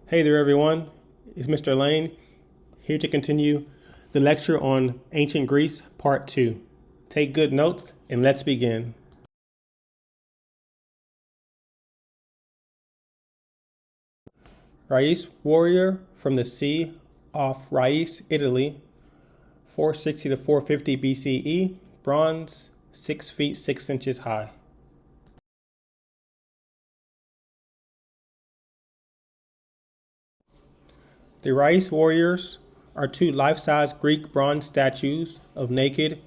Hey there everyone, it's Mr. Lane, here to continue the lecture on Ancient Greece, Part 2. Take good notes and let's begin. Rais warrior from the sea off Rais, Italy, 460 to 450 BCE, bronze, 6 feet 6 inches high. The Rais warriors are two life-size Greek bronze statues of naked,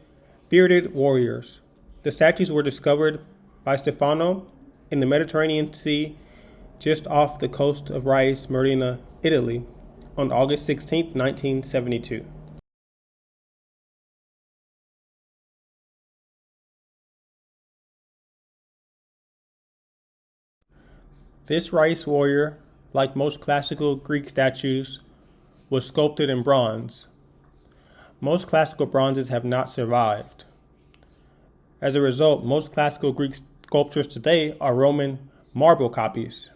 bearded warriors. The statues were discovered by Stefano in the Mediterranean Sea just off the coast of Rais, Marina, Italy, on August 16, 1972. This Rais warrior, like most classical Greek statues, was sculpted in bronze. Most classical bronzes have not survived. As a result, most classical Greek sculptures today are Roman marble copies.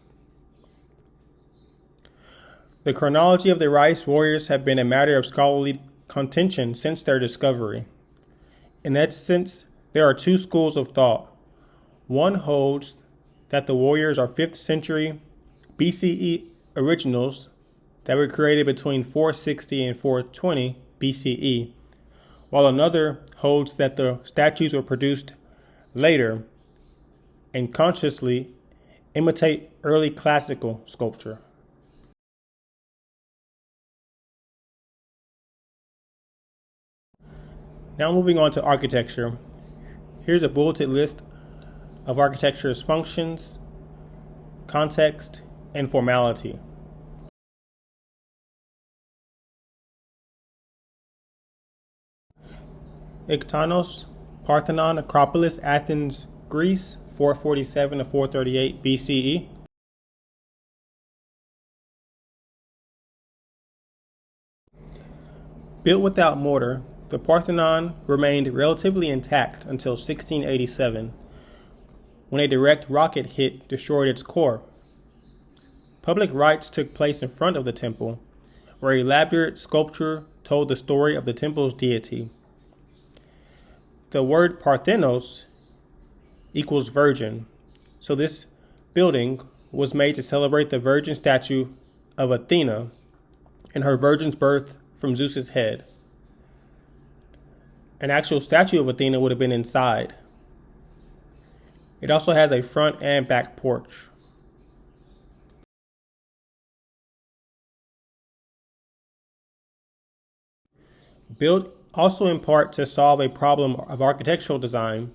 The chronology of the Rais warriors have been a matter of scholarly contention since their discovery. In that sense, there are two schools of thought. One holds that the warriors are 5th century BCE originals that were created between 460 and 420 BCE, while another holds that the statues were produced later and consciously imitate early classical sculpture. Now moving on to architecture. Here's a bulleted list of architecture's functions, context, and formality. Iktanos, Parthenon, Acropolis, Athens, Greece, 447 to 438 BCE. Built without mortar, the Parthenon remained relatively intact until 1687, when a direct rocket hit destroyed its core. Public rites took place in front of the temple, where elaborate sculpture told the story of the temple's deity. The word Parthenos equals virgin, so this building was made to celebrate the virgin statue of Athena and her virgin's birth from Zeus's head. An actual statue of Athena would have been inside. It also has a front and back porch. Built also in part to solve a problem of architectural design,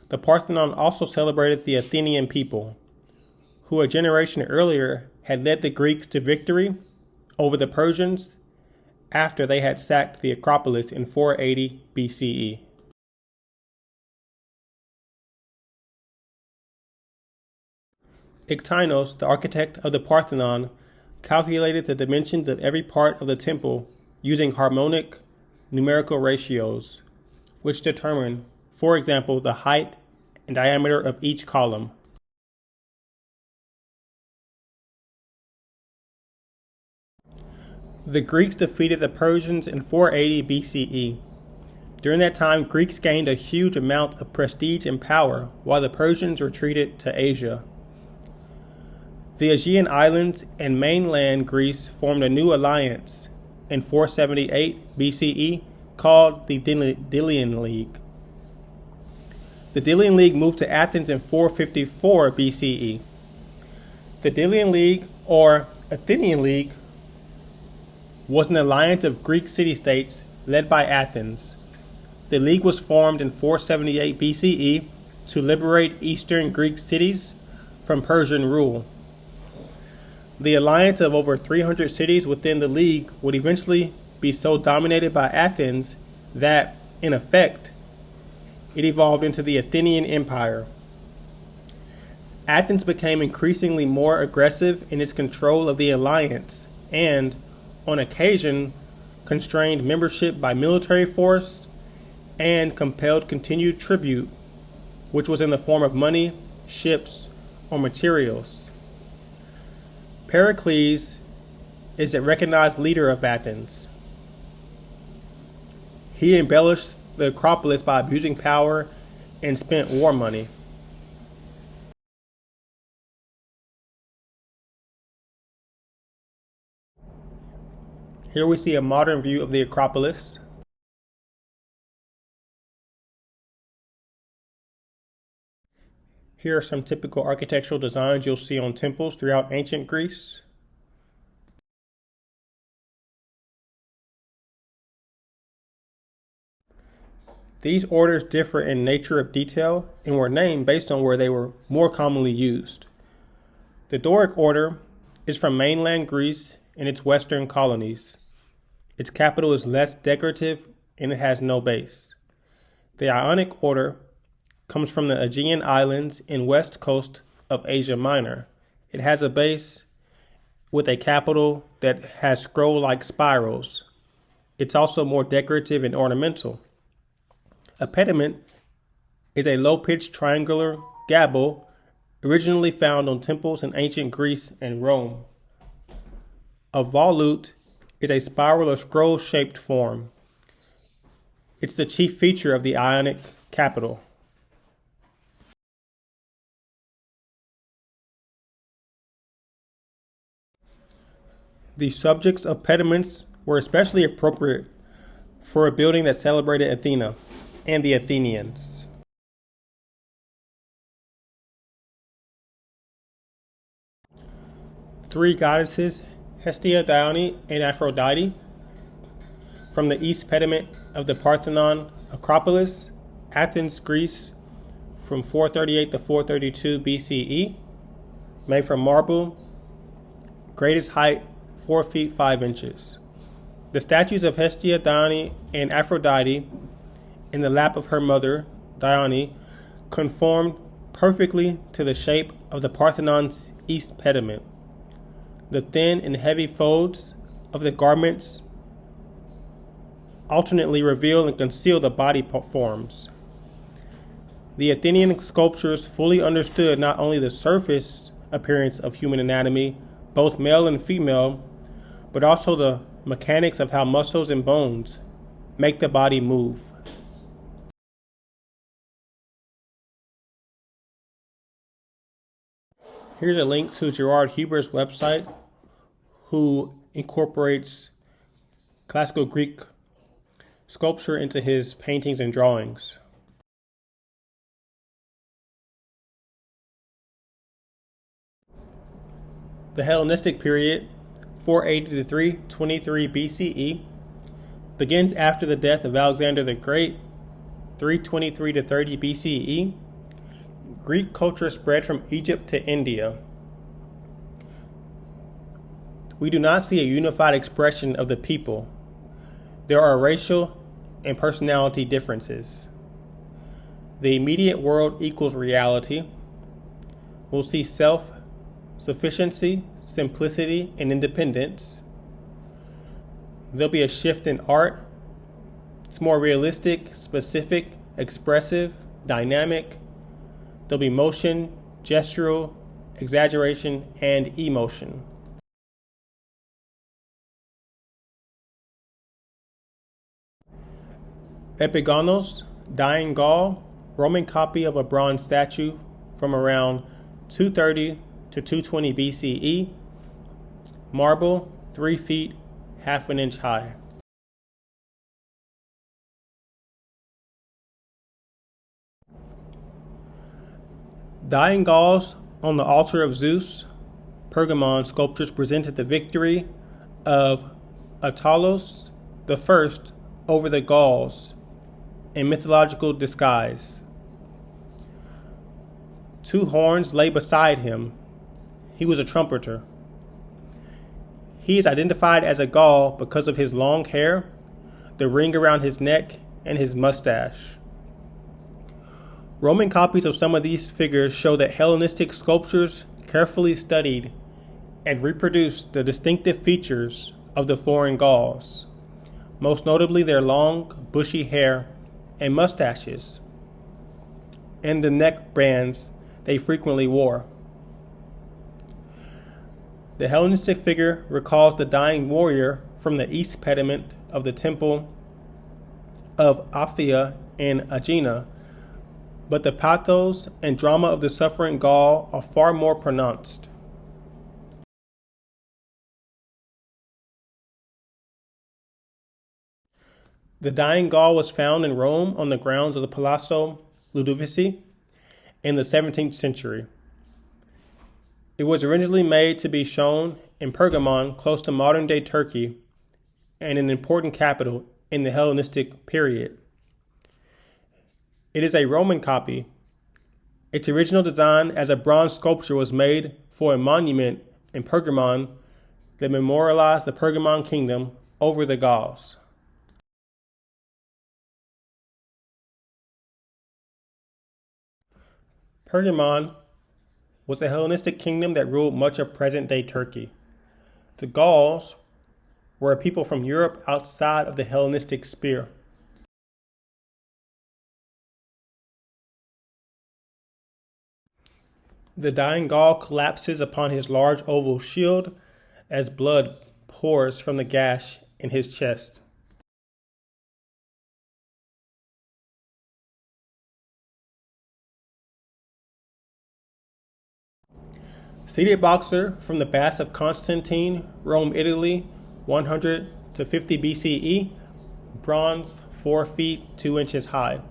the Parthenon also celebrated the Athenian people, who a generation earlier had led the Greeks to victory over the Persians after they had sacked the Acropolis in 480 BCE. Iktinos, the architect of the Parthenon, calculated the dimensions of every part of the temple using harmonic numerical ratios, which determine, for example, the height and diameter of each column. The Greeks defeated the Persians in 480 BCE. During that time, Greeks gained a huge amount of prestige and power, while the Persians retreated to Asia. The Aegean Islands and mainland Greece formed a new alliance in 478 BCE called the Dillian League. The Dillian League moved to Athens in 454 BCE. The Dillian League, or Athenian League, was an alliance of Greek city-states led by Athens. The league was formed in 478 BCE to liberate eastern Greek cities from Persian rule. The alliance of over 300 cities within the league would eventually be so dominated by Athens that, in effect, it evolved into the Athenian Empire. Athens became increasingly more aggressive in its control of the alliance and, on occasion, constrained membership by military force and compelled continued tribute, which was in the form of money, ships, or materials. Pericles is the recognized leader of Athens. He embellished the Acropolis by abusing power and spent war money. Here we see a modern view of the Acropolis. Here are some typical architectural designs you'll see on temples throughout ancient Greece. These orders differ in nature of detail and were named based on where they were more commonly used. The Doric order is from mainland Greece and its western colonies. Its capital is less decorative and it has no base. The Ionic order comes from the Aegean Islands and west coast of Asia Minor. It has a base with a capital that has scroll-like spirals. It's also more decorative and ornamental. A pediment is a low-pitched triangular gable originally found on temples in ancient Greece and Rome. A volute is a spiral or scroll-shaped form. It's the chief feature of the Ionic capital. The subjects of pediments were especially appropriate for a building that celebrated Athena and the Athenians. Three goddesses, Hestia, Dione, and Aphrodite, from the east pediment of the Parthenon, Acropolis, Athens, Greece, from 438 to 432 BCE, made from marble, greatest height 4 feet 5 inches. The statues of Hestia, Dione, and Aphrodite in the lap of her mother, Dione, conformed perfectly to the shape of the Parthenon's east pediment. The thin and heavy folds of the garments alternately reveal and conceal the body forms. The Athenian sculptures fully understood not only the surface appearance of human anatomy, both male and female, but also the mechanics of how muscles and bones make the body move. Here's a link to Gerard Huber's website, who incorporates classical Greek sculpture into his paintings and drawings. The Hellenistic period, 480 to 323 BCE, begins after the death of Alexander the Great, 323 to 30 BCE. Greek culture spread from Egypt to India. We do not see a unified expression of the people. There are racial and personality differences. The immediate world equals reality. We'll see self-sufficiency, simplicity, and independence. There'll be a shift in art. It's more realistic, specific, expressive, dynamic. There'll be motion, gestural, exaggeration, and emotion. Epigonos, dying Gaul, Roman copy of a bronze statue from around 230 to 220 BCE. Marble, 3 feet, half an inch high. Dying Gauls on the altar of Zeus, Pergamon sculptures presented the victory of Attalos I over the Gauls in mythological disguise. 2 horns lay beside him. He was a trumpeter. He is identified as a Gaul because of his long hair, the ring around his neck, and his mustache. Roman copies of some of these figures show that Hellenistic sculptures carefully studied and reproduced the distinctive features of the foreign Gauls, most notably their long, bushy hair and mustaches, and the neck bands they frequently wore. The Hellenistic figure recalls the dying warrior from the east pediment of the temple of Athia in Aegina, but the pathos and drama of the suffering Gaul are far more pronounced. The dying Gaul was found in Rome on the grounds of the Palazzo Ludovici in the 17th century. It was originally made to be shown in Pergamon, close to modern-day Turkey, and an important capital in the Hellenistic period. It is a Roman copy. Its original design as a bronze sculpture was made for a monument in Pergamon that memorialized the Pergamon kingdom over the Gauls. Pergamon was the Hellenistic kingdom that ruled much of present-day Turkey. The Gauls were a people from Europe outside of the Hellenistic sphere. The dying Gaul collapses upon his large oval shield as blood pours from the gash in his chest. Seated boxer from the Baths of Constantine, Rome, Italy, 100 to 50 BCE, bronze, 4 feet 2 inches high.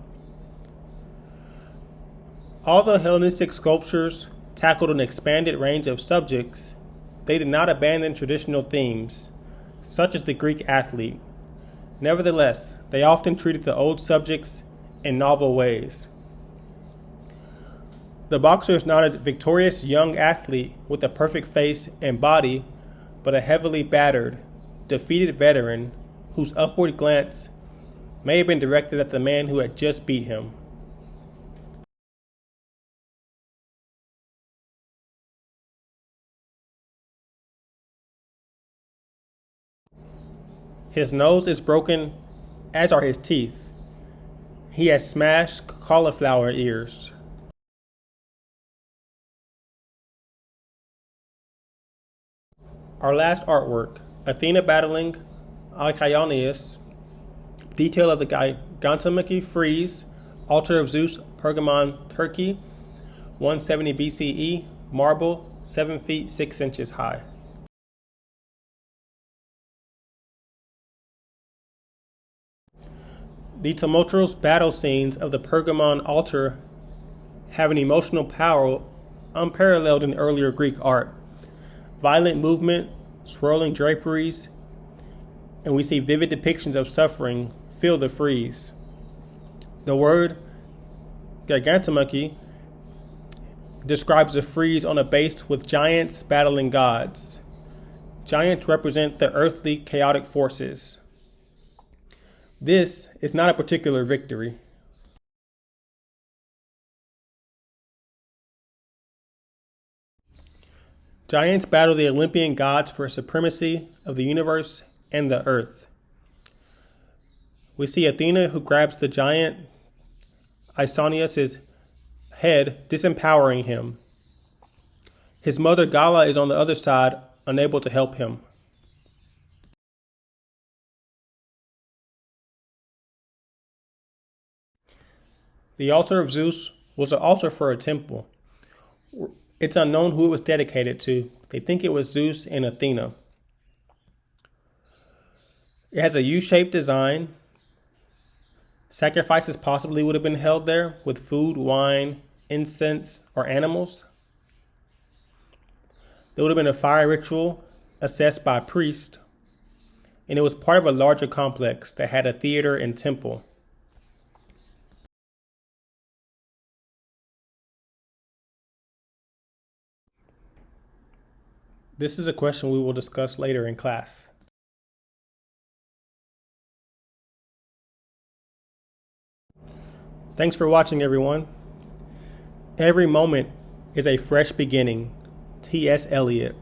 Although Hellenistic sculptures tackled an expanded range of subjects, they did not abandon traditional themes, such as the Greek athlete. Nevertheless, they often treated the old subjects in novel ways. The boxer is not a victorious young athlete with a perfect face and body, but a heavily battered, defeated veteran whose upward glance may have been directed at the man who had just beat him. His nose is broken, as are his teeth. He has smashed cauliflower ears. Our last artwork, Athena battling Alcyoneus, detail of the Gigantomachy frieze, altar of Zeus, Pergamon, Turkey, 170 BCE, marble, 7 feet 6 inches high. The tumultuous battle scenes of the Pergamon altar have an emotional power unparalleled in earlier Greek art. Violent movement, swirling draperies, and we see vivid depictions of suffering fill the frieze. The word Gigantomachy describes a frieze on a base with giants battling gods. Giants represent the earthly chaotic forces. This is not a particular victory. Giants battle the Olympian gods for supremacy of the universe and the earth. We see Athena, who grabs the giant Aeneas' head, disempowering him. His mother Gala is on the other side, unable to help him. The altar of Zeus was an altar for a temple. It's unknown who it was dedicated to. They think it was Zeus and Athena. It has a U-shaped design. Sacrifices possibly would have been held there with food, wine, incense, or animals. There would have been a fire ritual assessed by a priest, and it was part of a larger complex that had a theater and temple. This is a question we will discuss later in class. Thanks for watching, everyone. Every moment is a fresh beginning. T.S. Eliot.